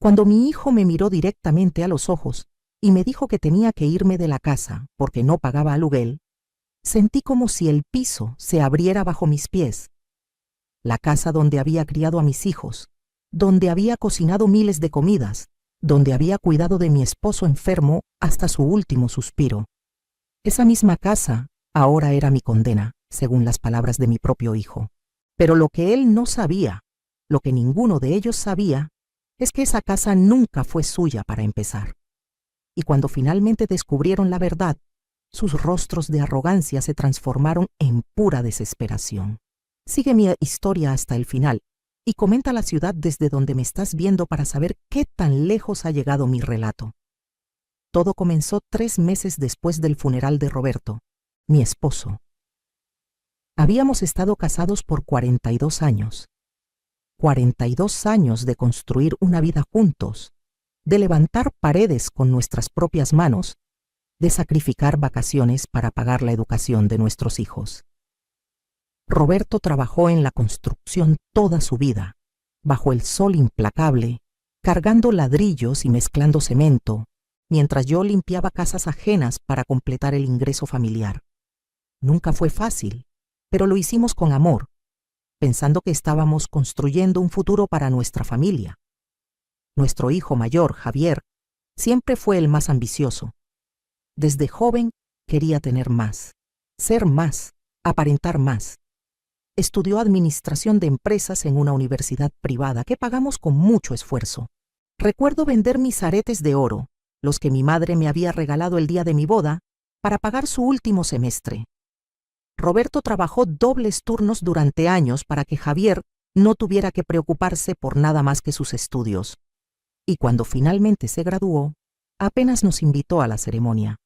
Cuando mi hijo me miró directamente a los ojos y me dijo que tenía que irme de la casa porque no pagaba aluguel, sentí como si el piso se abriera bajo mis pies. La casa donde había criado a mis hijos, donde había cocinado miles de comidas, donde había cuidado de mi esposo enfermo hasta su último suspiro. Esa misma casa ahora era mi condena, según las palabras de mi propio hijo. Pero lo que él no sabía, lo que ninguno de ellos sabía, es que esa casa nunca fue suya para empezar. Y cuando finalmente descubrieron la verdad, sus rostros de arrogancia se transformaron en pura desesperación. Sigue mi historia hasta el final y comenta la ciudad desde donde me estás viendo para saber qué tan lejos ha llegado mi relato. Todo comenzó 3 meses después del funeral de Roberto, mi esposo. Habíamos estado casados por 42 años. 42 años de construir una vida juntos, de levantar paredes con nuestras propias manos, de sacrificar vacaciones para pagar la educación de nuestros hijos. Roberto trabajó en la construcción toda su vida, bajo el sol implacable, cargando ladrillos y mezclando cemento, mientras yo limpiaba casas ajenas para completar el ingreso familiar. Nunca fue fácil, pero lo hicimos con amor, pensando que estábamos construyendo un futuro para nuestra familia. Nuestro hijo mayor, Javier, siempre fue el más ambicioso. Desde joven quería tener más, ser más, aparentar más. Estudió administración de empresas en una universidad privada que pagamos con mucho esfuerzo. Recuerdo vender mis aretes de oro, los que mi madre me había regalado el día de mi boda, para pagar su último semestre. Roberto trabajó dobles turnos durante años para que Javier no tuviera que preocuparse por nada más que sus estudios. Y cuando finalmente se graduó, apenas nos invitó a la ceremonia.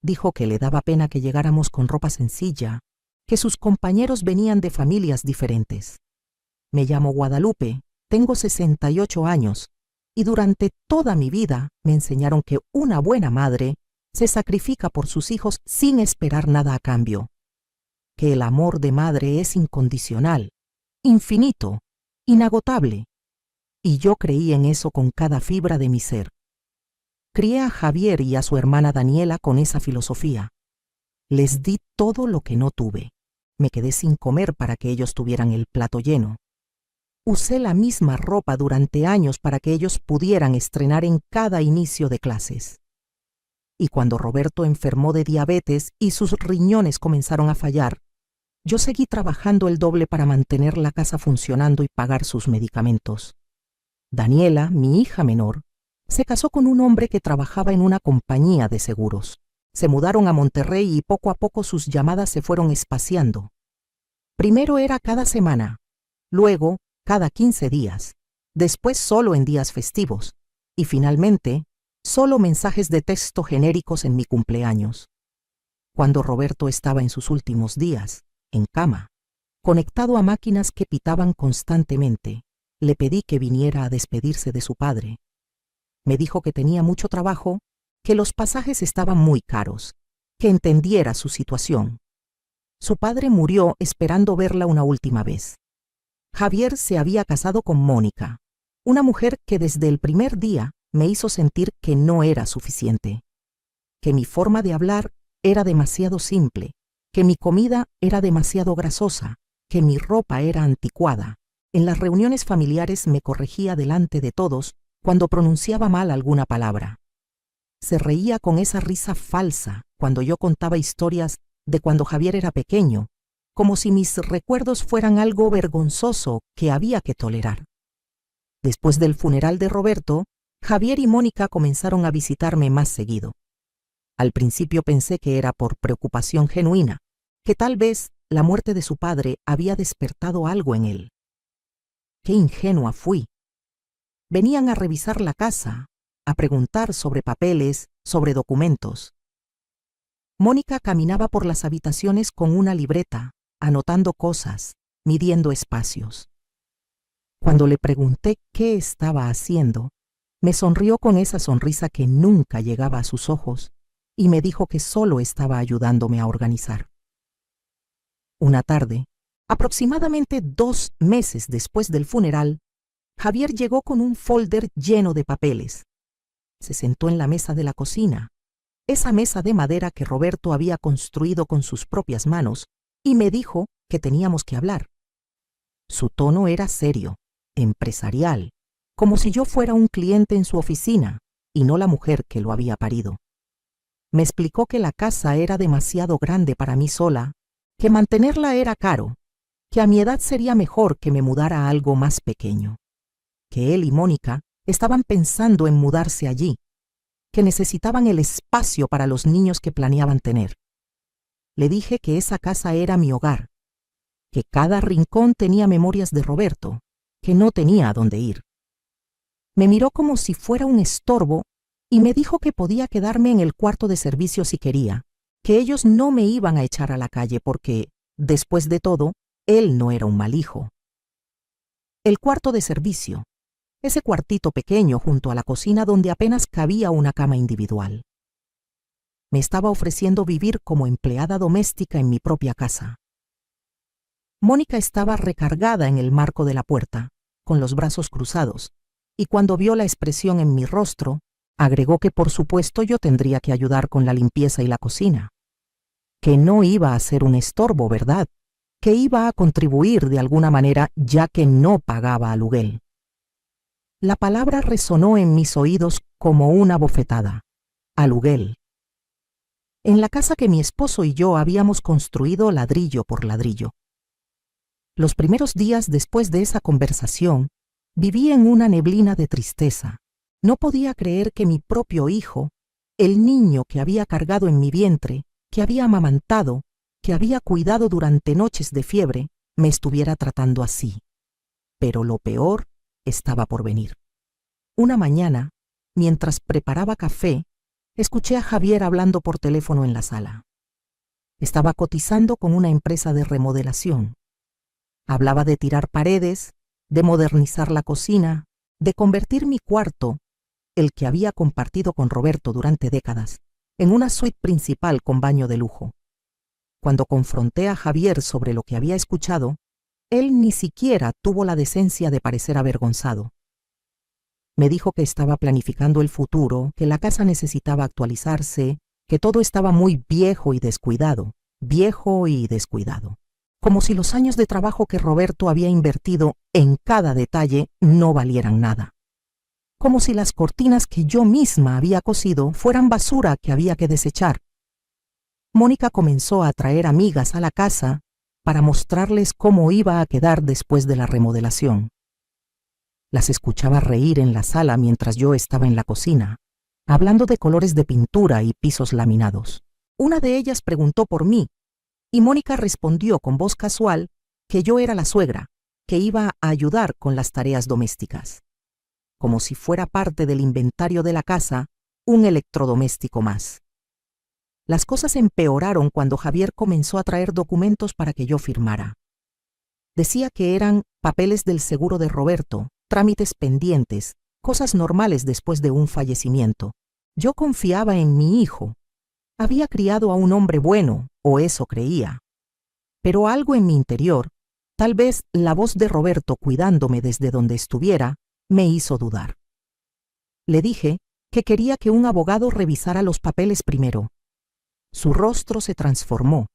Dijo que le daba pena que llegáramos con ropa sencilla, que sus compañeros venían de familias diferentes. Me llamo Guadalupe, tengo 68 años, y durante toda mi vida me enseñaron que una buena madre se sacrifica por sus hijos sin esperar nada a cambio, que el amor de madre es incondicional, infinito, inagotable, y yo creí en eso con cada fibra de mi ser. Crié a Javier y a su hermana Daniela con esa filosofía. Les di todo lo que no tuve. Me quedé sin comer para que ellos tuvieran el plato lleno. Usé la misma ropa durante años para que ellos pudieran estrenar en cada inicio de clases. Y cuando Roberto enfermó de diabetes y sus riñones comenzaron a fallar, yo seguí trabajando el doble para mantener la casa funcionando y pagar sus medicamentos. Daniela, mi hija menor, se casó con un hombre que trabajaba en una compañía de seguros. Se mudaron a Monterrey y poco a poco sus llamadas se fueron espaciando. Primero era cada semana, luego cada 15 días, después solo en días festivos y finalmente solo mensajes de texto genéricos en mi cumpleaños. Cuando Roberto estaba en sus últimos días, en cama, conectado a máquinas que pitaban constantemente, le pedí que viniera a despedirse de su padre. Me dijo que tenía mucho trabajo, que los pasajes estaban muy caros, que entendiera su situación. Su padre murió esperando verla una última vez. Javier se había casado con Mónica, una mujer que desde el primer día me hizo sentir que no era suficiente, que mi forma de hablar era demasiado simple, que mi comida era demasiado grasosa, que mi ropa era anticuada. En las reuniones familiares me corregía delante de todos cuando pronunciaba mal alguna palabra. Se reía con esa risa falsa cuando yo contaba historias de cuando Javier era pequeño, como si mis recuerdos fueran algo vergonzoso que había que tolerar. Después del funeral de Roberto, Javier y Mónica comenzaron a visitarme más seguido. Al principio pensé que era por preocupación genuina, que tal vez la muerte de su padre había despertado algo en él. Qué ingenua fui. Venían a revisar la casa, a preguntar sobre papeles, sobre documentos. Mónica caminaba por las habitaciones con una libreta, anotando cosas, midiendo espacios. Cuando le pregunté qué estaba haciendo, me sonrió con esa sonrisa que nunca llegaba a sus ojos y me dijo que solo estaba ayudándome a organizar. Una tarde, aproximadamente 2 meses después del funeral, Javier llegó con un folder lleno de papeles. Se sentó en la mesa de la cocina, esa mesa de madera que Roberto había construido con sus propias manos, y me dijo que teníamos que hablar. Su tono era serio, empresarial, como si yo fuera un cliente en su oficina y no la mujer que lo había parido. Me explicó que la casa era demasiado grande para mí sola, que mantenerla era caro, que a mi edad sería mejor que me mudara a algo más pequeño, que él y Mónica estaban pensando en mudarse allí, que necesitaban el espacio para los niños que planeaban tener. Le dije que esa casa era mi hogar, que cada rincón tenía memorias de Roberto, que no tenía a dónde ir. Me miró como si fuera un estorbo y me dijo que podía quedarme en el cuarto de servicio si quería, que ellos no me iban a echar a la calle porque, después de todo, él no era un mal hijo. El cuarto de servicio, ese cuartito pequeño junto a la cocina donde apenas cabía una cama individual. Me estaba ofreciendo vivir como empleada doméstica en mi propia casa. Mónica estaba recargada en el marco de la puerta, con los brazos cruzados, y cuando vio la expresión en mi rostro, agregó que por supuesto yo tendría que ayudar con la limpieza y la cocina. Que no iba a ser un estorbo, ¿verdad? Que iba a contribuir de alguna manera ya que no pagaba aluguel. La palabra resonó en mis oídos como una bofetada. Aluguel. En la casa que mi esposo y yo habíamos construido ladrillo por ladrillo. Los primeros días después de esa conversación, viví en una neblina de tristeza. No podía creer que mi propio hijo, el niño que había cargado en mi vientre, que había amamantado, que había cuidado durante noches de fiebre, me estuviera tratando así. Pero lo peor estaba por venir. Una mañana, mientras preparaba café, escuché a Javier hablando por teléfono en la sala. Estaba cotizando con una empresa de remodelación. Hablaba de tirar paredes, de modernizar la cocina, de convertir mi cuarto, el que había compartido con Roberto durante décadas, en una suite principal con baño de lujo. Cuando confronté a Javier sobre lo que había escuchado, él ni siquiera tuvo la decencia de parecer avergonzado. Me dijo que estaba planificando el futuro, que la casa necesitaba actualizarse, que todo estaba muy viejo y descuidado, como si los años de trabajo que Roberto había invertido en cada detalle no valieran nada. Como si las cortinas que yo misma había cosido fueran basura que había que desechar. Mónica comenzó a traer amigas a la casa para mostrarles cómo iba a quedar después de la remodelación. Las escuchaba reír en la sala mientras yo estaba en la cocina, hablando de colores de pintura y pisos laminados. Una de ellas preguntó por mí, y Mónica respondió con voz casual que yo era la suegra, que iba a ayudar con las tareas domésticas. Como si fuera parte del inventario de la casa, un electrodoméstico más. Las cosas empeoraron cuando Javier comenzó a traer documentos para que yo firmara. Decía que eran papeles del seguro de Roberto, trámites pendientes, cosas normales después de un fallecimiento. Yo confiaba en mi hijo. Había criado a un hombre bueno, o eso creía. Pero algo en mi interior, tal vez la voz de Roberto cuidándome desde donde estuviera, me hizo dudar. Le dije que quería que un abogado revisara los papeles primero. Su rostro se transformó.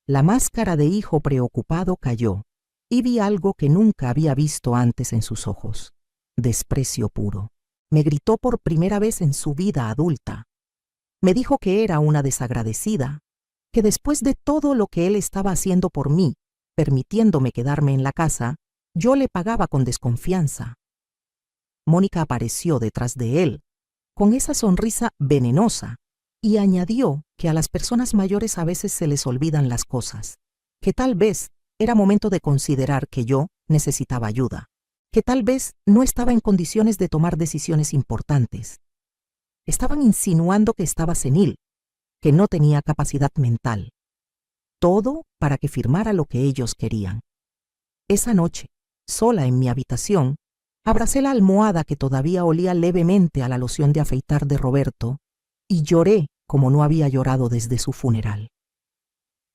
La máscara de hijo preocupado cayó, y vi algo que nunca había visto antes en sus ojos. Desprecio puro. Me gritó por primera vez en su vida adulta. Me dijo que era una desagradecida, que después de todo lo que él estaba haciendo por mí, permitiéndome quedarme en la casa, yo le pagaba con desconfianza. Mónica apareció detrás de él, con esa sonrisa venenosa, y añadió que a las personas mayores a veces se les olvidan las cosas, que tal vez era momento de considerar que yo necesitaba ayuda, que tal vez no estaba en condiciones de tomar decisiones importantes. Estaban insinuando que estaba senil, que no tenía capacidad mental. Todo para que firmara lo que ellos querían. Esa noche, sola en mi habitación, abracé la almohada que todavía olía levemente a la loción de afeitar de Roberto y lloré como no había llorado desde su funeral.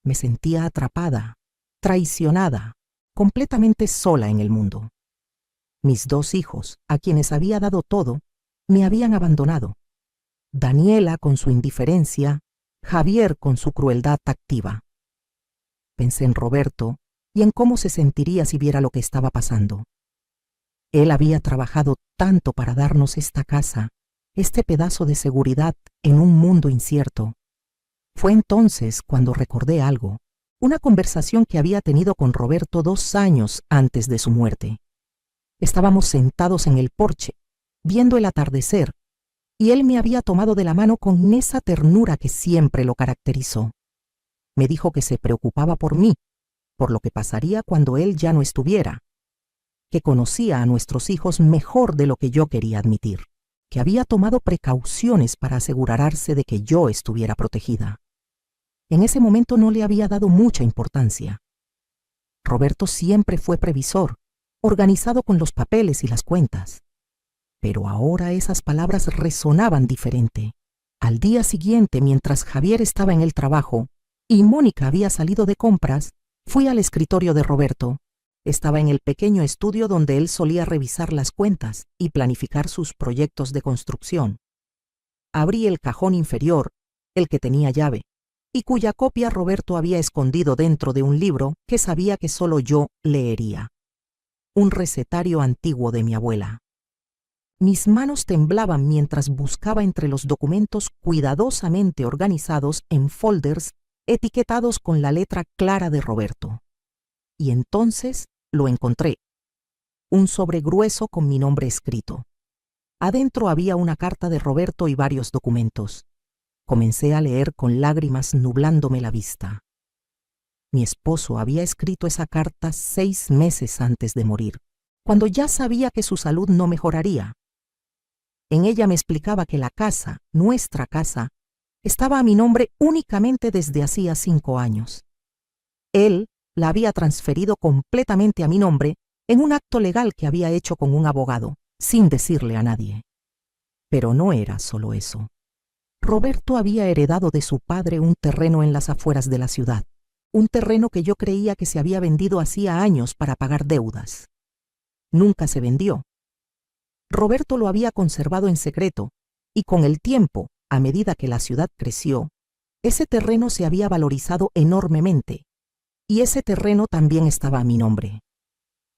Me sentía atrapada, traicionada, completamente sola en el mundo. Mis 2 hijos, a quienes había dado todo, me habían abandonado. Daniela con su indiferencia, Javier con su crueldad activa. Pensé en Roberto y en cómo se sentiría si viera lo que estaba pasando. Él había trabajado tanto para darnos esta casa, este pedazo de seguridad en un mundo incierto. Fue entonces cuando recordé algo, una conversación que había tenido con Roberto 2 años antes de su muerte. Estábamos sentados en el porche, viendo el atardecer, y él me había tomado de la mano con esa ternura que siempre lo caracterizó. Me dijo que se preocupaba por mí, por lo que pasaría cuando él ya no estuviera, que conocía a nuestros hijos mejor de lo que yo quería admitir, que había tomado precauciones para asegurarse de que yo estuviera protegida. En ese momento no le había dado mucha importancia. Roberto siempre fue previsor, organizado con los papeles y las cuentas. Pero ahora esas palabras resonaban diferente. Al día siguiente, mientras Javier estaba en el trabajo y Mónica había salido de compras, fui al escritorio de Roberto. Estaba en el pequeño estudio donde él solía revisar las cuentas y planificar sus proyectos de construcción. Abrí el cajón inferior, el que tenía llave, y cuya copia Roberto había escondido dentro de un libro que sabía que solo yo leería. Un recetario antiguo de mi abuela. Mis manos temblaban mientras buscaba entre los documentos cuidadosamente organizados en folders etiquetados con la letra clara de Roberto. Y entonces lo encontré. Un sobre grueso con mi nombre escrito. Adentro había una carta de Roberto y varios documentos. Comencé a leer con lágrimas nublándome la vista. Mi esposo había escrito esa carta 6 meses antes de morir, cuando ya sabía que su salud no mejoraría. En ella me explicaba que la casa, nuestra casa, estaba a mi nombre únicamente desde hacía 5 años. Él la había transferido completamente a mi nombre en un acto legal que había hecho con un abogado, sin decirle a nadie. Pero no era solo eso. Roberto había heredado de su padre un terreno en las afueras de la ciudad, un terreno que yo creía que se había vendido hacía años para pagar deudas. Nunca se vendió. Roberto lo había conservado en secreto, y con el tiempo, a medida que la ciudad creció, ese terreno se había valorizado enormemente, y ese terreno también estaba a mi nombre.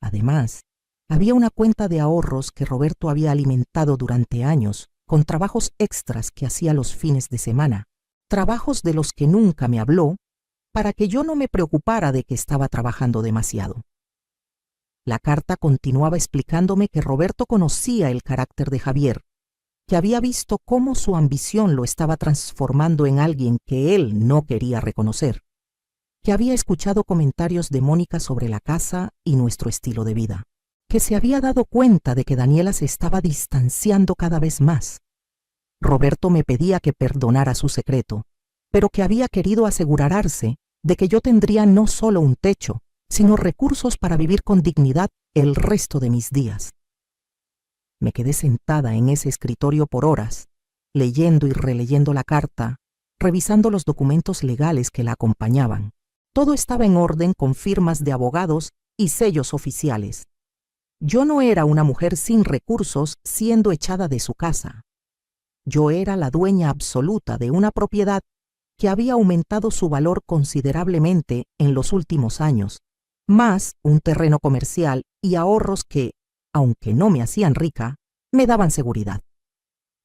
Además, había una cuenta de ahorros que Roberto había alimentado durante años con trabajos extras que hacía los fines de semana, trabajos de los que nunca me habló, para que yo no me preocupara de que estaba trabajando demasiado. La carta continuaba explicándome que Roberto conocía el carácter de Javier, que había visto cómo su ambición lo estaba transformando en alguien que él no quería reconocer, que había escuchado comentarios de Mónica sobre la casa y nuestro estilo de vida, que se había dado cuenta de que Daniela se estaba distanciando cada vez más. Roberto me pedía que perdonara su secreto, pero que había querido asegurarse de que yo tendría no solo un techo, sino recursos para vivir con dignidad el resto de mis días. Me quedé sentada en ese escritorio por horas, leyendo y releyendo la carta, revisando los documentos legales que la acompañaban. Todo estaba en orden con firmas de abogados y sellos oficiales. Yo no era una mujer sin recursos siendo echada de su casa. Yo era la dueña absoluta de una propiedad que había aumentado su valor considerablemente en los últimos años, más un terreno comercial y ahorros que, aunque no me hacían rica, me daban seguridad.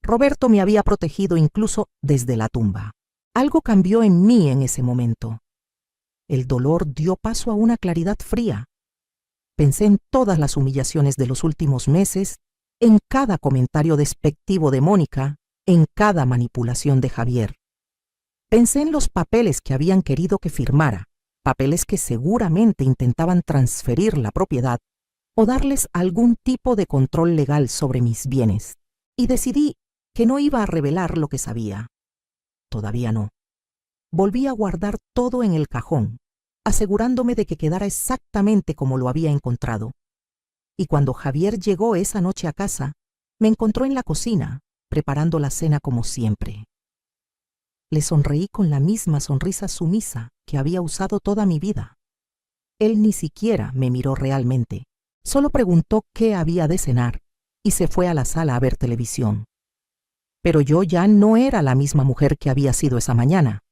Roberto me había protegido incluso desde la tumba. Algo cambió en mí en ese momento. El dolor dio paso a una claridad fría. Pensé en todas las humillaciones de los últimos meses, en cada comentario despectivo de Mónica, en cada manipulación de Javier. Pensé en los papeles que habían querido que firmara, papeles que seguramente intentaban transferir la propiedad o darles algún tipo de control legal sobre mis bienes, y decidí que no iba a revelar lo que sabía. Todavía no. Volví a guardar todo en el cajón, asegurándome de que quedara exactamente como lo había encontrado. Y cuando Javier llegó esa noche a casa, me encontró en la cocina, preparando la cena como siempre. Le sonreí con la misma sonrisa sumisa que había usado toda mi vida. Él ni siquiera me miró realmente, Solo preguntó qué había de cenar y se fue a la sala a ver televisión. Pero yo ya no era la misma mujer que había sido esa mañana.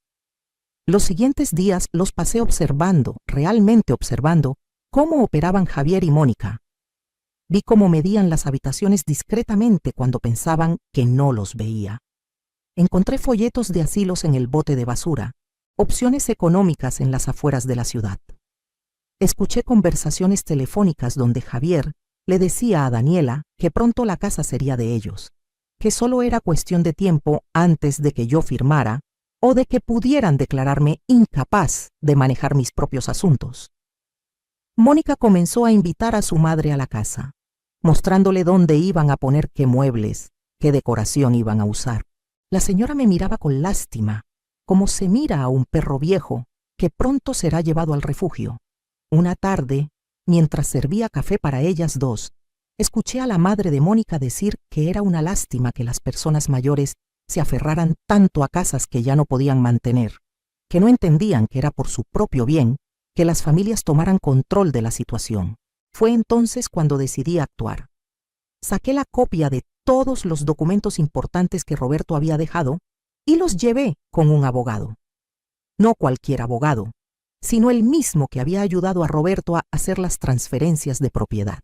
Los siguientes días los pasé observando, realmente observando, cómo operaban Javier y Mónica. Vi cómo medían las habitaciones discretamente cuando pensaban que no los veía. Encontré folletos de asilos en el bote de basura, opciones económicas en las afueras de la ciudad. Escuché conversaciones telefónicas donde Javier le decía a Daniela que pronto la casa sería de ellos, que solo era cuestión de tiempo antes de que yo firmara o de que pudieran declararme incapaz de manejar mis propios asuntos. Mónica comenzó a invitar a su madre a la casa, mostrándole dónde iban a poner qué muebles, qué decoración iban a usar. La señora me miraba con lástima, como se mira a un perro viejo que pronto será llevado al refugio. Una tarde, mientras servía café para ellas dos, escuché a la madre de Mónica decir que era una lástima que las personas mayores se aferraran tanto a casas que ya no podían mantener, que no entendían que era por su propio bien que las familias tomaran control de la situación. Fue entonces cuando decidí actuar. Saqué la copia de todos los documentos importantes que Roberto había dejado y los llevé con un abogado. No cualquier abogado, sino el mismo que había ayudado a Roberto a hacer las transferencias de propiedad.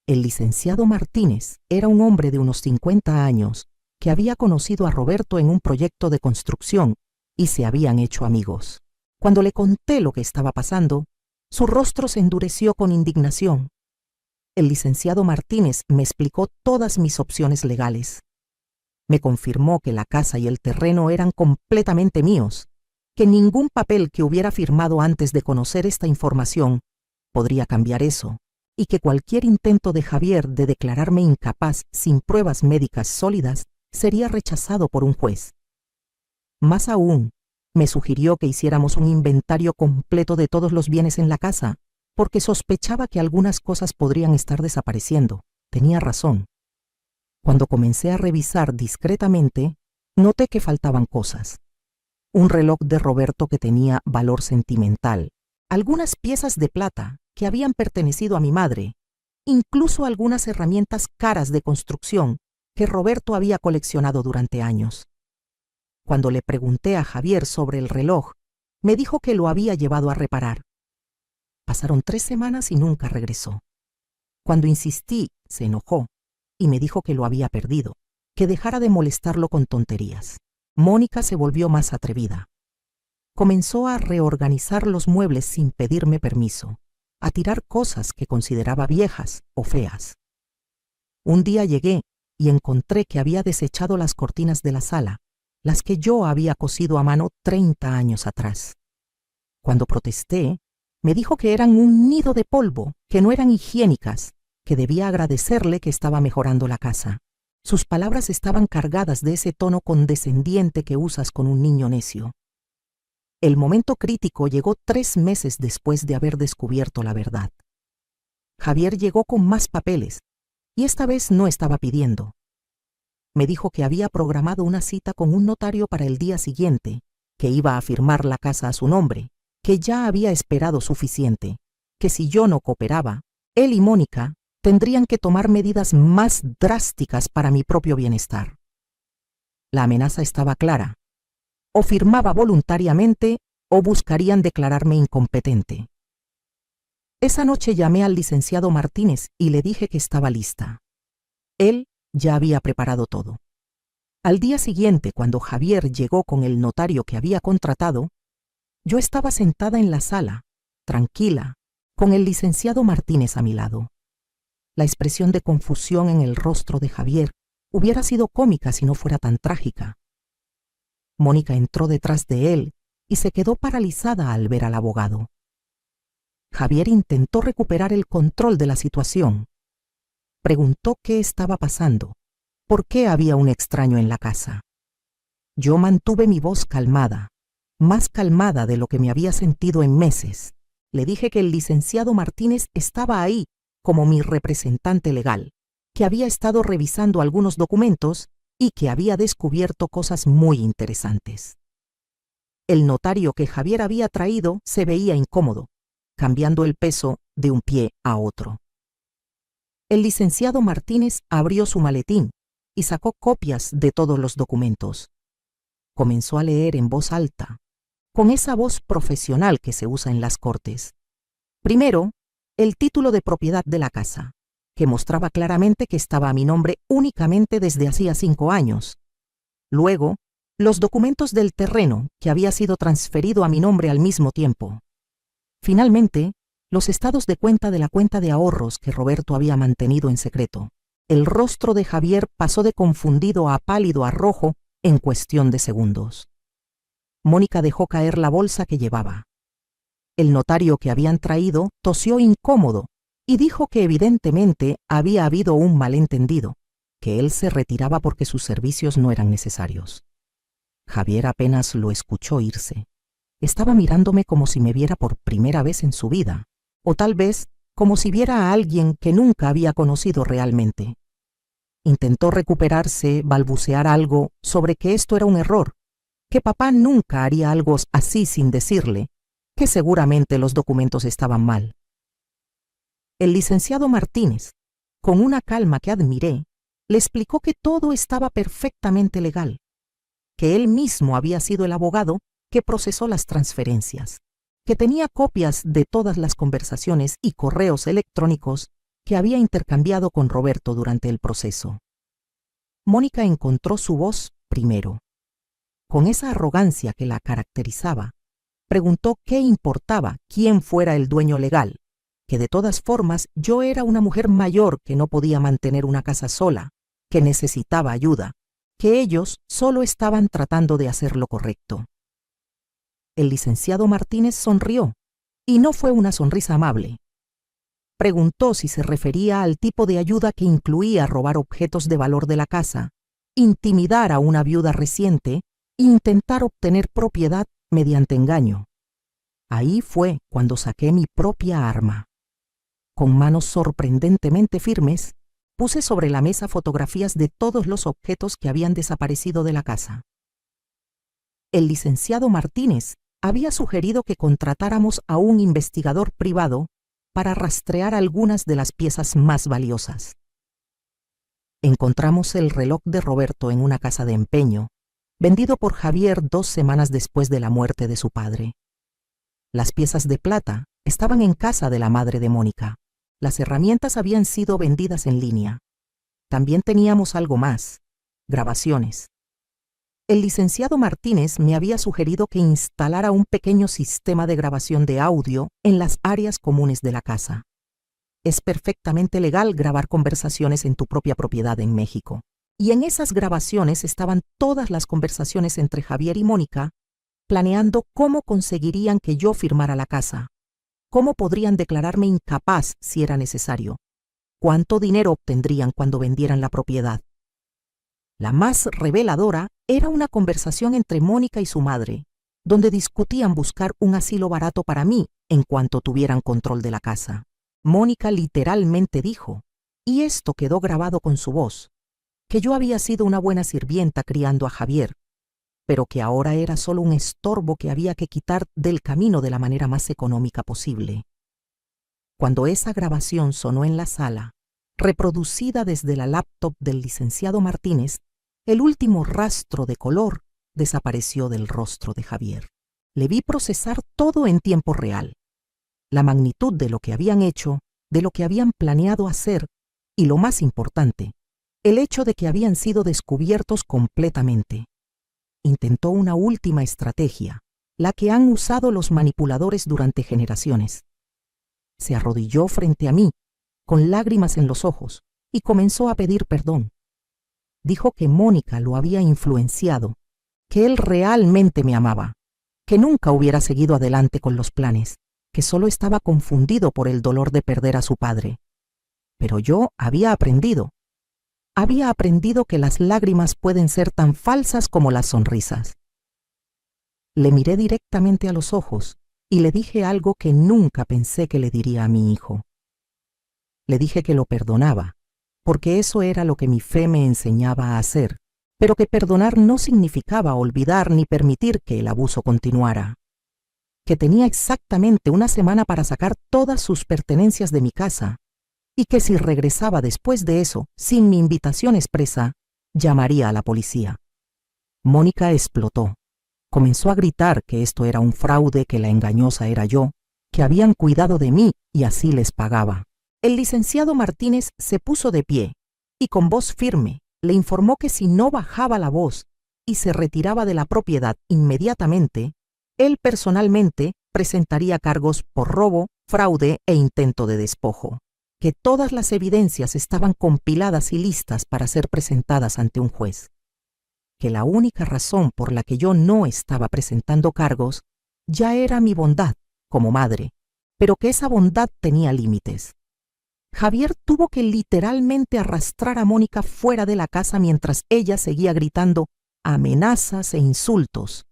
El licenciado Martínez era un hombre de unos 50 años que había conocido a Roberto en un proyecto de construcción y se habían hecho amigos. Cuando le conté lo que estaba pasando, su rostro se endureció con indignación. El licenciado Martínez me explicó todas mis opciones legales. Me confirmó que la casa y el terreno eran completamente míos, que ningún papel que hubiera firmado antes de conocer esta información podría cambiar eso, y que cualquier intento de Javier de declararme incapaz sin pruebas médicas sólidas sería rechazado por un juez. Más aún, me sugirió que hiciéramos un inventario completo de todos los bienes en la casa, porque sospechaba que algunas cosas podrían estar desapareciendo. Tenía razón. Cuando comencé a revisar discretamente, noté que faltaban cosas. Un reloj de Roberto que tenía valor sentimental, algunas piezas de plata que habían pertenecido a mi madre, incluso algunas herramientas caras de construcción que Roberto había coleccionado durante años. Cuando le pregunté a Javier sobre el reloj, me dijo que lo había llevado a reparar. Pasaron 3 semanas y nunca regresó. Cuando insistí, se enojó y me dijo que lo había perdido, que dejara de molestarlo con tonterías. Mónica se volvió más atrevida. Comenzó a reorganizar los muebles sin pedirme permiso, a tirar cosas que consideraba viejas o feas. Un día llegué y encontré que había desechado las cortinas de la sala, las que yo había cosido a mano 30 años atrás. Cuando protesté, me dijo que eran un nido de polvo, que no eran higiénicas, que debía agradecerle que estaba mejorando la casa. Sus palabras estaban cargadas de ese tono condescendiente que usas con un niño necio. El momento crítico llegó 3 meses después de haber descubierto la verdad. Javier llegó con más papeles, y esta vez no estaba pidiendo. Me dijo que había programado una cita con un notario para el día siguiente, que iba a firmar la casa a su nombre, que ya había esperado suficiente, que si yo no cooperaba, él y Mónica tendrían que tomar medidas más drásticas para mi propio bienestar. La amenaza estaba clara. O firmaba voluntariamente o buscarían declararme incompetente. Esa noche llamé al licenciado Martínez y le dije que estaba lista. Él ya había preparado todo. Al día siguiente, cuando Javier llegó con el notario que había contratado, yo estaba sentada en la sala, tranquila, con el licenciado Martínez a mi lado. La expresión de confusión en el rostro de Javier hubiera sido cómica si no fuera tan trágica. Mónica entró detrás de él y se quedó paralizada al ver al abogado. Javier intentó recuperar el control de la situación. Preguntó qué estaba pasando, por qué había un extraño en la casa. Yo mantuve mi voz calmada, más calmada de lo que me había sentido en meses. Le dije que el licenciado Martínez estaba ahí como mi representante legal, que había estado revisando algunos documentos y que había descubierto cosas muy interesantes. El notario que Javier había traído se veía incómodo, cambiando el peso de un pie a otro. El licenciado Martínez abrió su maletín y sacó copias de todos los documentos. Comenzó a leer en voz alta, con esa voz profesional que se usa en las cortes. Primero, el título de propiedad de la casa, que mostraba claramente que estaba a mi nombre únicamente desde hacía 5 años. Luego, los documentos del terreno, que había sido transferido a mi nombre al mismo tiempo. Finalmente, los estados de cuenta de la cuenta de ahorros que Roberto había mantenido en secreto. El rostro de Javier pasó de confundido a pálido a rojo en cuestión de segundos. Mónica dejó caer la bolsa que llevaba. El notario que habían traído tosió incómodo y dijo que evidentemente había habido un malentendido, que él se retiraba porque sus servicios no eran necesarios. Javier apenas lo escuchó irse. Estaba mirándome como si me viera por primera vez en su vida, o tal vez como si viera a alguien que nunca había conocido realmente. Intentó recuperarse, balbucear algo sobre que esto era un error, que papá nunca haría algo así sin decirle, que seguramente los documentos estaban mal. El licenciado Martínez, con una calma que admiré, le explicó que todo estaba perfectamente legal, que él mismo había sido el abogado que procesó las transferencias, que tenía copias de todas las conversaciones y correos electrónicos que había intercambiado con Roberto durante el proceso. Mónica encontró su voz primero. Con esa arrogancia que la caracterizaba, preguntó qué importaba quién fuera el dueño legal, que de todas formas yo era una mujer mayor que no podía mantener una casa sola, que necesitaba ayuda, que ellos solo estaban tratando de hacer lo correcto. El licenciado Martínez sonrió, y no fue una sonrisa amable. Preguntó si se refería al tipo de ayuda que incluía robar objetos de valor de la casa, intimidar a una viuda reciente e intentar obtener propiedad mediante engaño. Ahí fue cuando saqué mi propia arma. Con manos sorprendentemente firmes, puse sobre la mesa fotografías de todos los objetos que habían desaparecido de la casa. El licenciado Martínez había sugerido que contratáramos a un investigador privado para rastrear algunas de las piezas más valiosas. Encontramos el reloj de Roberto en una casa de empeño, vendido por Javier 2 semanas después de la muerte de su padre. Las piezas de plata estaban en casa de la madre de Mónica. Las herramientas habían sido vendidas en línea. También teníamos algo más: grabaciones. El licenciado Martínez me había sugerido que instalara un pequeño sistema de grabación de audio en las áreas comunes de la casa. Es perfectamente legal grabar conversaciones en tu propia propiedad en México. Y en esas grabaciones estaban todas las conversaciones entre Javier y Mónica, planeando cómo conseguirían que yo firmara la casa, cómo podrían declararme incapaz si era necesario, cuánto dinero obtendrían cuando vendieran la propiedad. La más reveladora era una conversación entre Mónica y su madre, donde discutían buscar un asilo barato para mí en cuanto tuvieran control de la casa. Mónica literalmente dijo, y esto quedó grabado con su voz, que yo había sido una buena sirvienta criando a Javier, pero que ahora era solo un estorbo que había que quitar del camino de la manera más económica posible. Cuando esa grabación sonó en la sala, reproducida desde la laptop del licenciado Martínez, el último rastro de color desapareció del rostro de Javier. Le vi procesar todo en tiempo real. La magnitud de lo que habían hecho, de lo que habían planeado hacer, y lo más importante, el hecho de que habían sido descubiertos completamente. Intentó una última estrategia, la que han usado los manipuladores durante generaciones. Se arrodilló frente a mí, con lágrimas en los ojos, y comenzó a pedir perdón. Dijo que Mónica lo había influenciado, que él realmente me amaba, que nunca hubiera seguido adelante con los planes, que solo estaba confundido por el dolor de perder a su padre. Pero yo había aprendido que las lágrimas pueden ser tan falsas como las sonrisas. Le miré directamente a los ojos y le dije algo que nunca pensé que le diría a mi hijo. Le dije que lo perdonaba, porque eso era lo que mi fe me enseñaba a hacer, pero que perdonar no significaba olvidar ni permitir que el abuso continuara. Que tenía exactamente una semana para sacar todas sus pertenencias de mi casa, y que si regresaba después de eso, sin mi invitación expresa, llamaría a la policía. Mónica explotó. Comenzó a gritar que esto era un fraude, que la engañosa era yo, que habían cuidado de mí y así les pagaba. El licenciado Martínez se puso de pie y con voz firme le informó que si no bajaba la voz y se retiraba de la propiedad inmediatamente, él personalmente presentaría cargos por robo, fraude e intento de despojo, que todas las evidencias estaban compiladas y listas para ser presentadas ante un juez, que la única razón por la que yo no estaba presentando cargos ya era mi bondad como madre, pero que esa bondad tenía límites. Javier tuvo que literalmente arrastrar a Mónica fuera de la casa mientras ella seguía gritando amenazas e insultos.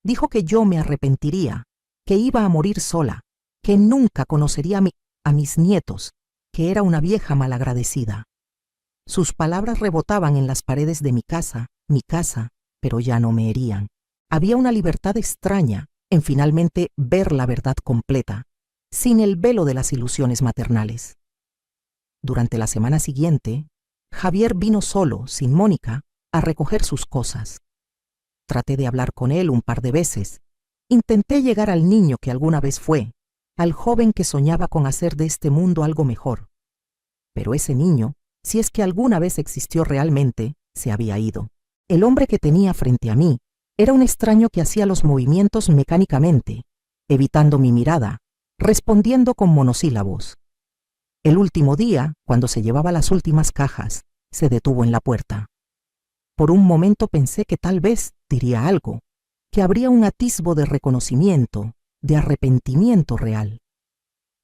Dijo que yo me arrepentiría, que iba a morir sola, que nunca conocería a mis nietos, que era una vieja malagradecida. Sus palabras rebotaban en las paredes de mi casa, pero ya no me herían. Había una libertad extraña en finalmente ver la verdad completa, sin el velo de las ilusiones maternales. Durante la semana siguiente, Javier vino solo, sin Mónica, a recoger sus cosas. Traté de hablar con él un par de veces. Intenté llegar al niño que alguna vez fue, al joven que soñaba con hacer de este mundo algo mejor. Pero ese niño, si es que alguna vez existió realmente, se había ido. El hombre que tenía frente a mí era un extraño que hacía los movimientos mecánicamente, evitando mi mirada, respondiendo con monosílabos. El último día, cuando se llevaba las últimas cajas, se detuvo en la puerta. Por un momento pensé que tal vez diría algo, que habría un atisbo de reconocimiento, de arrepentimiento real.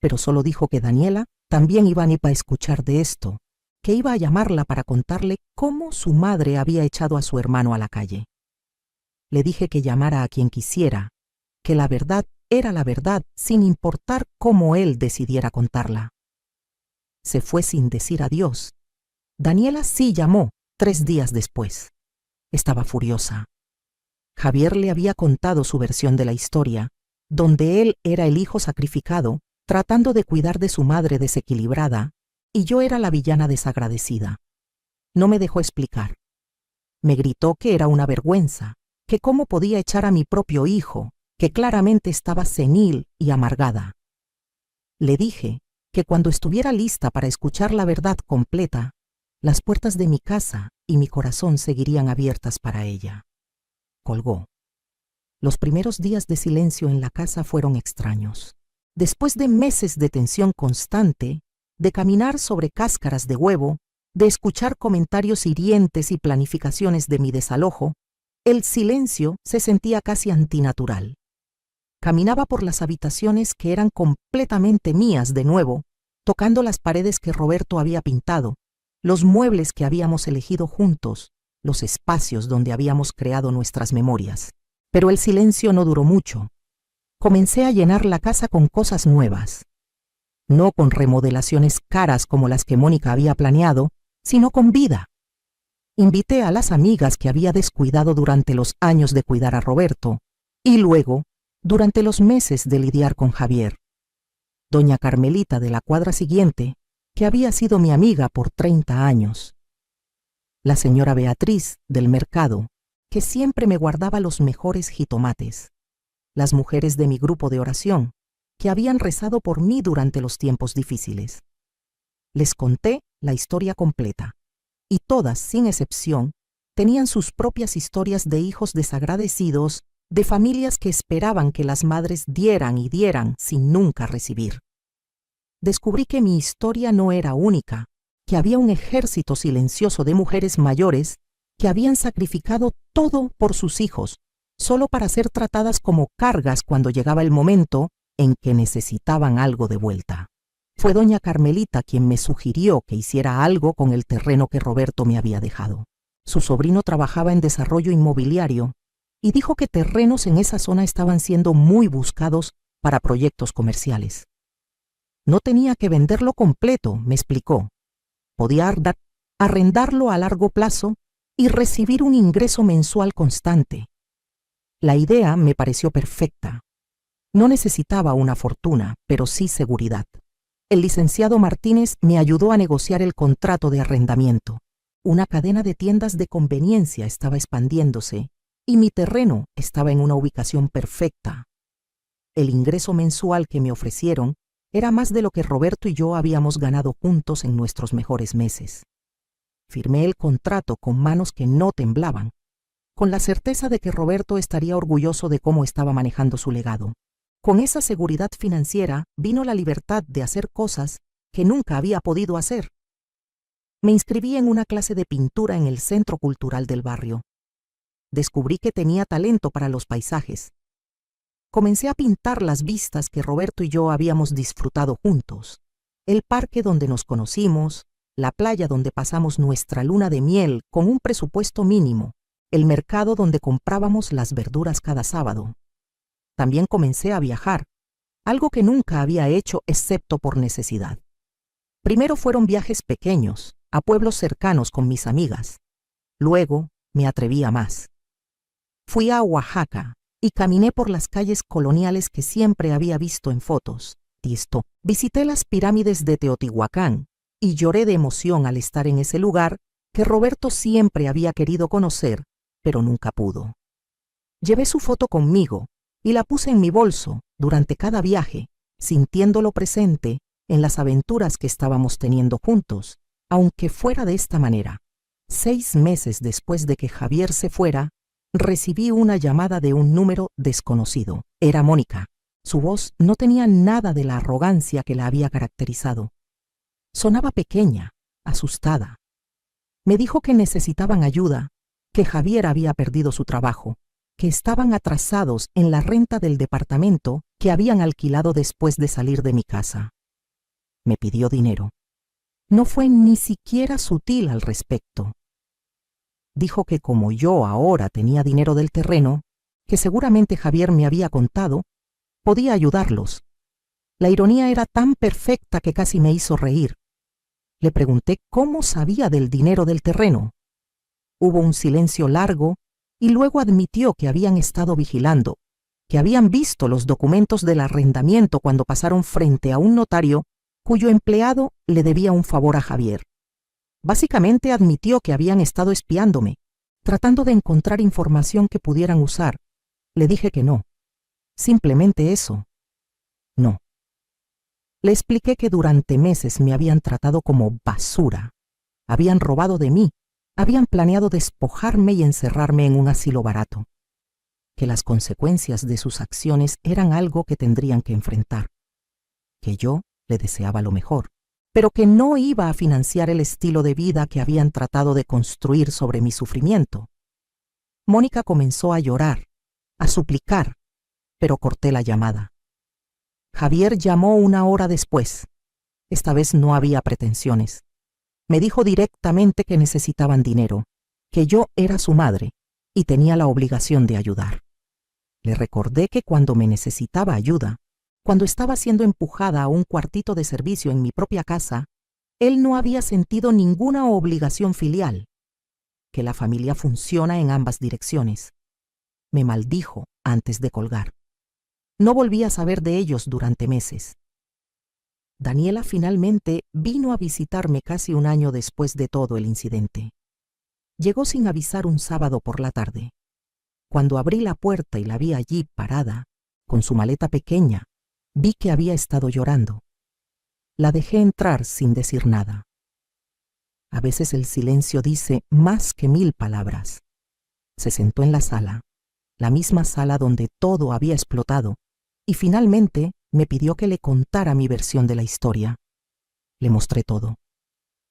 Pero solo dijo que Daniela también iba a escuchar de esto, que iba a llamarla para contarle cómo su madre había echado a su hermano a la calle. Le dije que llamara a quien quisiera, que la verdad era la verdad sin importar cómo él decidiera contarla. Se fue sin decir adiós. Daniela sí llamó 3 días después. Estaba furiosa. Javier le había contado su versión de la historia, donde él era el hijo sacrificado, tratando de cuidar de su madre desequilibrada, y yo era la villana desagradecida. No me dejó explicar. Me gritó que era una vergüenza, que cómo podía echar a mi propio hijo, que claramente estaba senil y amargada. Le dije que cuando estuviera lista para escuchar la verdad completa, las puertas de mi casa y mi corazón seguirían abiertas para ella. Colgó. Los primeros días de silencio en la casa fueron extraños. Después de meses de tensión constante, de caminar sobre cáscaras de huevo, de escuchar comentarios hirientes y planificaciones de mi desalojo, el silencio se sentía casi antinatural. Caminaba por las habitaciones que eran completamente mías de nuevo, tocando las paredes que Roberto había pintado, los muebles que habíamos elegido juntos, los espacios donde habíamos creado nuestras memorias. Pero el silencio no duró mucho. Comencé a llenar la casa con cosas nuevas. No con remodelaciones caras como las que Mónica había planeado, sino con vida. Invité a las amigas que había descuidado durante los años de cuidar a Roberto, y luego, durante los meses de lidiar con Javier. Doña Carmelita de la cuadra siguiente, que había sido mi amiga por 30 años. La señora Beatriz del mercado, que siempre me guardaba los mejores jitomates. Las mujeres de mi grupo de oración, que habían rezado por mí durante los tiempos difíciles. Les conté la historia completa, y todas, sin excepción, tenían sus propias historias de hijos desagradecidos, de familias que esperaban que las madres dieran y dieran sin nunca recibir. Descubrí que mi historia no era única, que había un ejército silencioso de mujeres mayores que habían sacrificado todo por sus hijos, solo para ser tratadas como cargas cuando llegaba el momento en que necesitaban algo de vuelta. Fue doña Carmelita quien me sugirió que hiciera algo con el terreno que Roberto me había dejado. Su sobrino trabajaba en desarrollo inmobiliario y dijo que terrenos en esa zona estaban siendo muy buscados para proyectos comerciales. No tenía que venderlo completo, me explicó. Podía arrendarlo a largo plazo y recibir un ingreso mensual constante. La idea me pareció perfecta. No necesitaba una fortuna, pero sí seguridad. El licenciado Martínez me ayudó a negociar el contrato de arrendamiento. Una cadena de tiendas de conveniencia estaba expandiéndose y mi terreno estaba en una ubicación perfecta. El ingreso mensual que me ofrecieron era más de lo que Roberto y yo habíamos ganado juntos en nuestros mejores meses. Firmé el contrato con manos que no temblaban, con la certeza de que Roberto estaría orgulloso de cómo estaba manejando su legado. Con esa seguridad financiera vino la libertad de hacer cosas que nunca había podido hacer. Me inscribí en una clase de pintura en el Centro Cultural del barrio. Descubrí que tenía talento para los paisajes. Comencé a pintar las vistas que Roberto y yo habíamos disfrutado juntos, el parque donde nos conocimos, la playa donde pasamos nuestra luna de miel con un presupuesto mínimo, el mercado donde comprábamos las verduras cada sábado. También comencé a viajar, algo que nunca había hecho excepto por necesidad. Primero fueron viajes pequeños, a pueblos cercanos con mis amigas. Luego me atreví a más. Fui a Oaxaca y caminé por las calles coloniales que siempre había visto en fotos. Visité las pirámides de Teotihuacán y lloré de emoción al estar en ese lugar que Roberto siempre había querido conocer, pero nunca pudo. Llevé su foto conmigo y la puse en mi bolso durante cada viaje, sintiéndolo presente en las aventuras que estábamos teniendo juntos, aunque fuera de esta manera. 6 meses después de que Javier se fuera, recibí una llamada de un número desconocido. Era Mónica. Su voz no tenía nada de la arrogancia que la había caracterizado. Sonaba pequeña, asustada. Me dijo que necesitaban ayuda, que Javier había perdido su trabajo, que estaban atrasados en la renta del departamento que habían alquilado después de salir de mi casa. Me pidió dinero. No fue ni siquiera sutil al respecto. Dijo que como yo ahora tenía dinero del terreno, que seguramente Javier me había contado, podía ayudarlos. La ironía era tan perfecta que casi me hizo reír. Le pregunté cómo sabía del dinero del terreno. Hubo un silencio largo y luego admitió que habían estado vigilando, que habían visto los documentos del arrendamiento cuando pasaron frente a un notario cuyo empleado le debía un favor a Javier. Básicamente admitió que habían estado espiándome, tratando de encontrar información que pudieran usar. Le dije que no. Simplemente eso. No. Le expliqué que durante meses me habían tratado como basura. Habían robado de mí. Habían planeado despojarme y encerrarme en un asilo barato. Que las consecuencias de sus acciones eran algo que tendrían que enfrentar. Que yo le deseaba lo mejor, pero que no iba a financiar el estilo de vida que habían tratado de construir sobre mi sufrimiento. Mónica comenzó a llorar, a suplicar, pero corté la llamada. Javier llamó 1 hora después. Esta vez no había pretensiones. Me dijo directamente que necesitaban dinero, que yo era su madre y tenía la obligación de ayudar. Le recordé que cuando me necesitaba ayuda, cuando estaba siendo empujada a un cuartito de servicio en mi propia casa, él no había sentido ninguna obligación filial, que la familia funciona en ambas direcciones. Me maldijo antes de colgar. No volví a saber de ellos durante meses. Daniela finalmente vino a visitarme casi 1 año después de todo el incidente. Llegó sin avisar un sábado por la tarde. Cuando abrí la puerta y la vi allí parada, con su maleta pequeña, vi que había estado llorando. La dejé entrar sin decir nada. A veces el silencio dice más que 1000 palabras. Se sentó en la sala, la misma sala donde todo había explotado, y finalmente me pidió que le contara mi versión de la historia. Le mostré todo.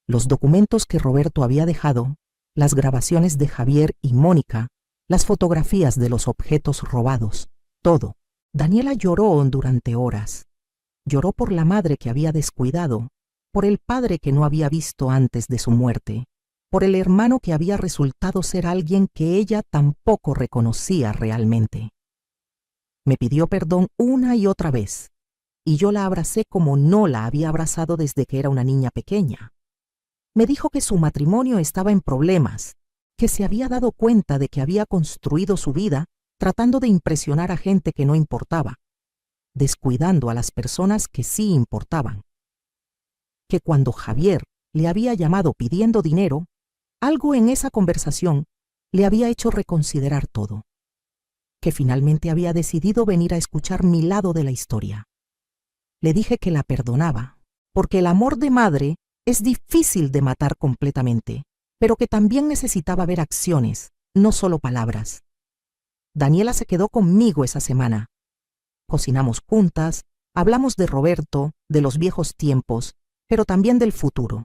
Los documentos que Roberto había dejado, las grabaciones de Javier y Mónica, las fotografías de los objetos robados, todo. Daniela lloró durante horas. Lloró por la madre que había descuidado, por el padre que no había visto antes de su muerte, por el hermano que había resultado ser alguien que ella tampoco reconocía realmente. Me pidió perdón 1 y otra vez, y yo la abracé como no la había abrazado desde que era una niña pequeña. Me dijo que su matrimonio estaba en problemas, que se había dado cuenta de que había construido su vida tratando de impresionar a gente que no importaba, descuidando a las personas que sí importaban. que cuando Javier le había llamado pidiendo dinero, algo en esa conversación le había hecho reconsiderar todo, que finalmente había decidido venir a escuchar mi lado de la historia. Le dije que la perdonaba, porque el amor de madre es difícil de matar completamente, pero que también necesitaba ver acciones, no solo palabras. Daniela se quedó conmigo esa semana. Cocinamos juntas, hablamos de Roberto, de los viejos tiempos, pero también del futuro.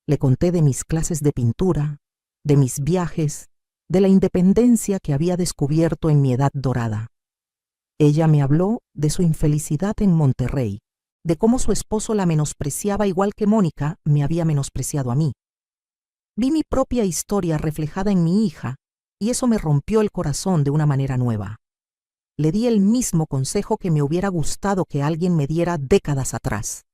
Le conté de mis clases de pintura, de mis viajes, de la independencia que había descubierto en mi edad dorada. Ella me habló de su infelicidad en Monterrey, de cómo su esposo la menospreciaba igual que Mónica me había menospreciado a mí. Vi mi propia historia reflejada en mi hija y eso me rompió el corazón de una manera nueva. Le di el mismo consejo que me hubiera gustado que alguien me diera décadas atrás,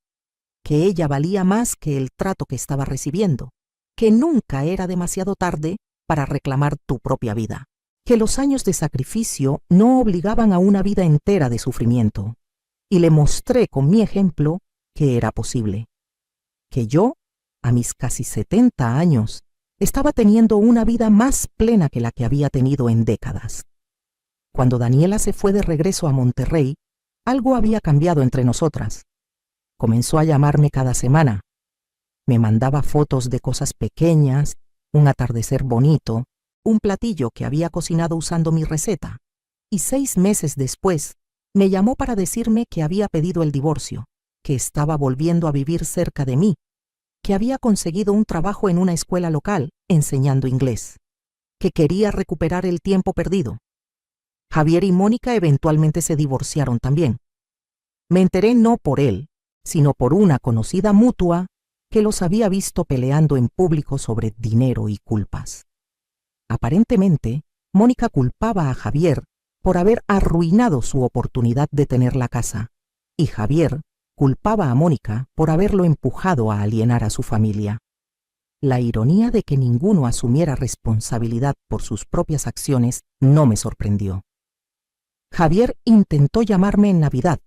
que ella valía más que el trato que estaba recibiendo, que nunca era demasiado tarde para reclamar tu propia vida, que los años de sacrificio no obligaban a una vida entera de sufrimiento, y le mostré con mi ejemplo que era posible, que yo, a mis casi 70 años, estaba teniendo una vida más plena que la que había tenido en décadas. Cuando Daniela se fue de regreso a Monterrey, algo había cambiado entre nosotras. Comenzó a llamarme cada semana. Me mandaba fotos de cosas pequeñas, un atardecer bonito, un platillo que había cocinado usando mi receta. Y 6 meses después, me llamó para decirme que había pedido el divorcio, que estaba volviendo a vivir cerca de mí, que había conseguido un trabajo en una escuela local enseñando inglés, que quería recuperar el tiempo perdido. Javier y Mónica eventualmente se divorciaron también. Me enteré no por él, sino por una conocida mutua que los había visto peleando en público sobre dinero y culpas. Aparentemente, Mónica culpaba a Javier por haber arruinado su oportunidad de tener la casa, y Javier culpaba a Mónica por haberlo empujado a alienar a su familia. La ironía de que ninguno asumiera responsabilidad por sus propias acciones no me sorprendió. Javier intentó llamarme en Navidad,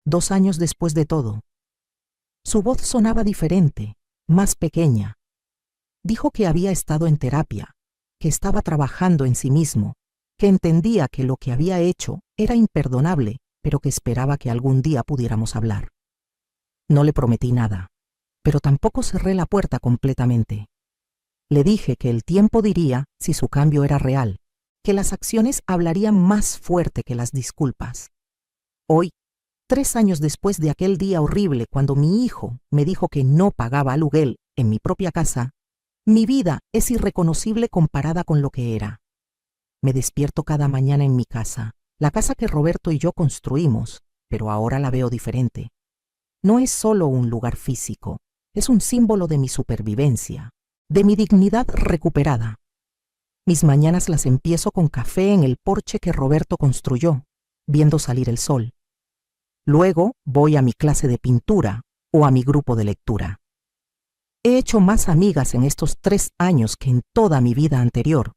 2 años después de todo. Su voz sonaba diferente, más pequeña. Dijo que había estado en terapia, que estaba trabajando en sí mismo, que entendía que lo que había hecho era imperdonable, pero que esperaba que algún día pudiéramos hablar. No le prometí nada, pero tampoco cerré la puerta completamente. Le dije que el tiempo diría si su cambio era real, que las acciones hablarían más fuerte que las disculpas. Hoy, 3 años después de aquel día horrible cuando mi hijo me dijo que no pagaba aluguel en mi propia casa, mi vida es irreconocible comparada con lo que era. Me despierto cada mañana en mi casa, la casa que Roberto y yo construimos, pero ahora la veo diferente. No es solo un lugar físico, es un símbolo de mi supervivencia, de mi dignidad recuperada. Mis mañanas las empiezo con café en el porche que Roberto construyó, viendo salir el sol. Luego voy a mi clase de pintura o a mi grupo de lectura. He hecho más amigas en estos 3 años que en toda mi vida anterior.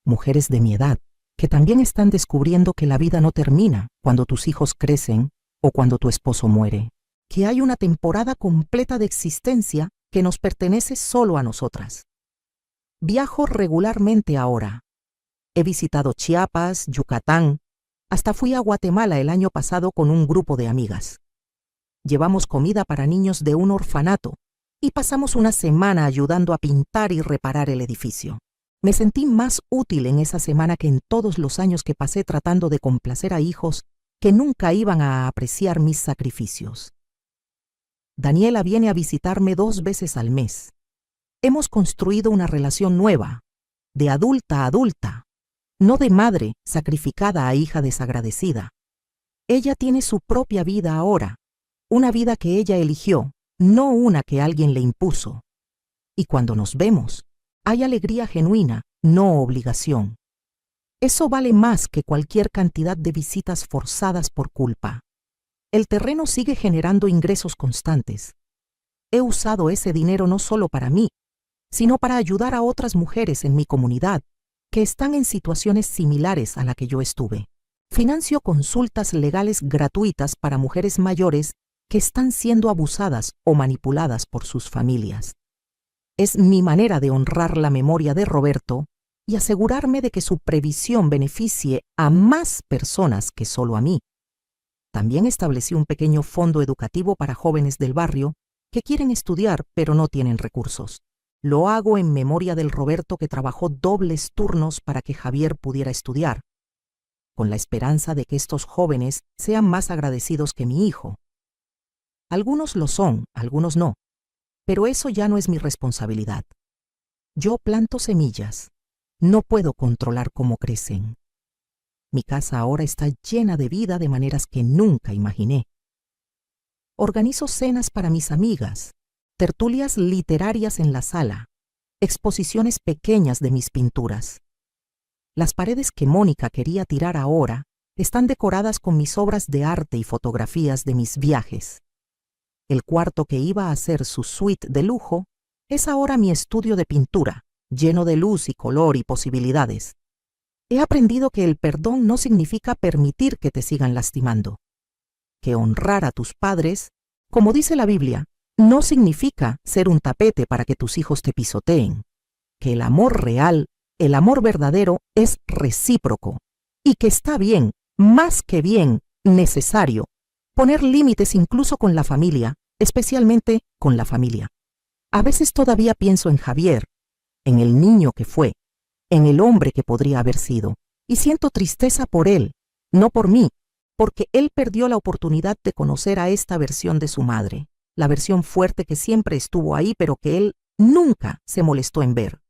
Mujeres de mi edad, que también están descubriendo que la vida no termina cuando tus hijos crecen o cuando tu esposo muere, que hay una temporada completa de existencia que nos pertenece solo a nosotras. Viajo regularmente ahora. He visitado Chiapas, Yucatán, hasta fui a Guatemala el año pasado con un grupo de amigas. Llevamos comida para niños de un orfanato y pasamos una semana ayudando a pintar y reparar el edificio. Me sentí más útil en esa semana que en todos los años que pasé tratando de complacer a hijos que nunca iban a apreciar mis sacrificios. Daniela viene a visitarme 2 veces al mes. Hemos construido una relación nueva, de adulta a adulta, no de madre sacrificada a hija desagradecida. Ella tiene su propia vida ahora, una vida que ella eligió, no una que alguien le impuso. Y cuando nos vemos, hay alegría genuina, no obligación. Eso vale más que cualquier cantidad de visitas forzadas por culpa. El terreno sigue generando ingresos constantes. He usado ese dinero no solo para mí, sino para ayudar a otras mujeres en mi comunidad que están en situaciones similares a la que yo estuve. Financio consultas legales gratuitas para mujeres mayores que están siendo abusadas o manipuladas por sus familias. Es mi manera de honrar la memoria de Roberto y asegurarme de que su previsión beneficie a más personas que solo a mí. También establecí un pequeño fondo educativo para jóvenes del barrio que quieren estudiar pero no tienen recursos. Lo hago en memoria del Roberto que trabajó dobles turnos para que Javier pudiera estudiar, con la esperanza de que estos jóvenes sean más agradecidos que mi hijo. Algunos lo son, algunos no, pero eso ya no es mi responsabilidad. Yo planto semillas, no puedo controlar cómo crecen. Mi casa ahora está llena de vida de maneras que nunca imaginé. Organizo cenas para mis amigas, tertulias literarias en la sala, exposiciones pequeñas de mis pinturas. Las paredes que Mónica quería tirar ahora están decoradas con mis obras de arte y fotografías de mis viajes. El cuarto que iba a ser su suite de lujo es ahora mi estudio de pintura, lleno de luz y color y posibilidades. He aprendido que el perdón no significa permitir que te sigan lastimando, que honrar a tus padres, como dice la Biblia, no significa ser un tapete para que tus hijos te pisoteen, que el amor real, el amor verdadero es recíproco y que está bien, más que bien, necesario, poner límites incluso con la familia, especialmente con la familia. A veces todavía pienso en Javier, en el niño que fue, en el hombre que podría haber sido, y siento tristeza por él, no por mí, porque él perdió la oportunidad de conocer a esta versión de su madre, la versión fuerte que siempre estuvo ahí, pero que él nunca se molestó en ver.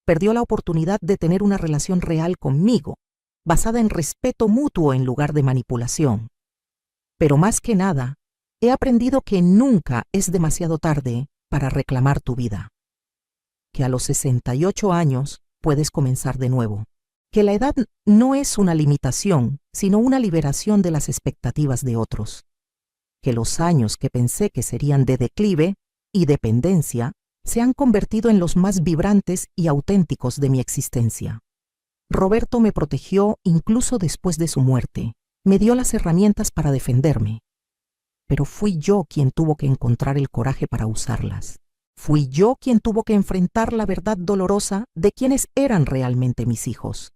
Perdió la oportunidad de tener una relación real conmigo, basada en respeto mutuo en lugar de manipulación. Pero más que nada, he aprendido que nunca es demasiado tarde para reclamar tu vida. Que a los 68 años puedes comenzar de nuevo. Que la edad no es una limitación, sino una liberación de las expectativas de otros. Que los años que pensé que serían de declive y dependencia se han convertido en los más vibrantes y auténticos de mi existencia. Roberto me protegió incluso después de su muerte. Me dio las herramientas para defenderme. Pero fui yo quien tuvo que encontrar el coraje para usarlas. Fui yo quien tuvo que enfrentar la verdad dolorosa de quiénes eran realmente mis hijos.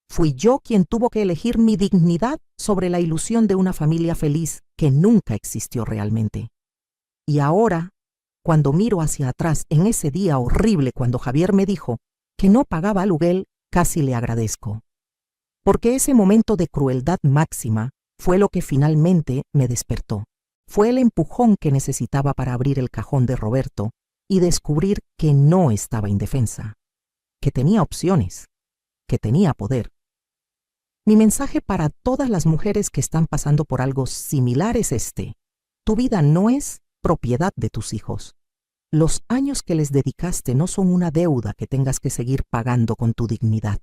Fui yo quien tuvo que elegir mi dignidad sobre la ilusión de una familia feliz que nunca existió realmente. Y ahora, cuando miro hacia atrás en ese día horrible cuando Javier me dijo que no pagaba a Luguel, casi le agradezco. Porque ese momento de crueldad máxima fue lo que finalmente me despertó. Fue el empujón que necesitaba para abrir el cajón de Roberto y descubrir que no estaba indefensa, que tenía opciones, que tenía poder. Mi mensaje para todas las mujeres que están pasando por algo similar es este: tu vida no es propiedad de tus hijos. Los años que les dedicaste no son una deuda que tengas que seguir pagando con tu dignidad.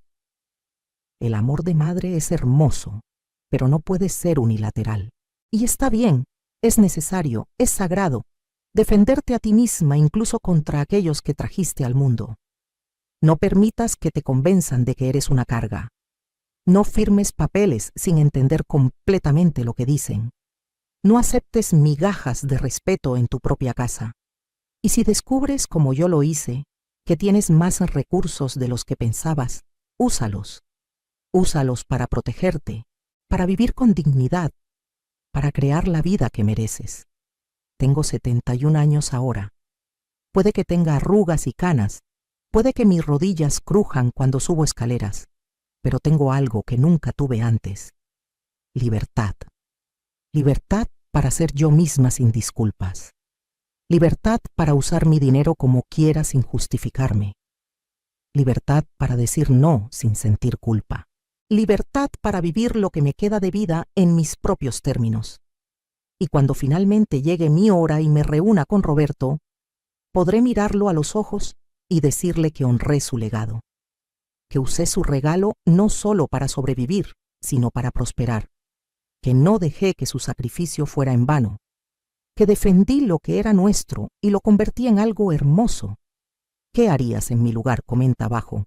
El amor de madre es hermoso, pero no puede ser unilateral. Y está bien, es necesario, es sagrado, defenderte a ti misma incluso contra aquellos que trajiste al mundo. No permitas que te convenzan de que eres una carga. No firmes papeles sin entender completamente lo que dicen. No aceptes migajas de respeto en tu propia casa. Y si descubres, como yo lo hice, que tienes más recursos de los que pensabas, úsalos. Úsalos para protegerte, para vivir con dignidad, para crear la vida que mereces. Tengo 71 años ahora. Puede que tenga arrugas y canas, puede que mis rodillas crujan cuando subo escaleras, pero tengo algo que nunca tuve antes: libertad. Libertad para ser yo misma sin disculpas. Libertad para usar mi dinero como quiera sin justificarme. Libertad para decir no sin sentir culpa. Libertad para vivir lo que me queda de vida en mis propios términos. Y cuando finalmente llegue mi hora y me reúna con Roberto, podré mirarlo a los ojos y decirle que honré su legado, que usé su regalo no solo para sobrevivir, sino para prosperar, que no dejé que su sacrificio fuera en vano, que defendí lo que era nuestro y lo convertí en algo hermoso. ¿Qué harías en mi lugar? Comenta abajo.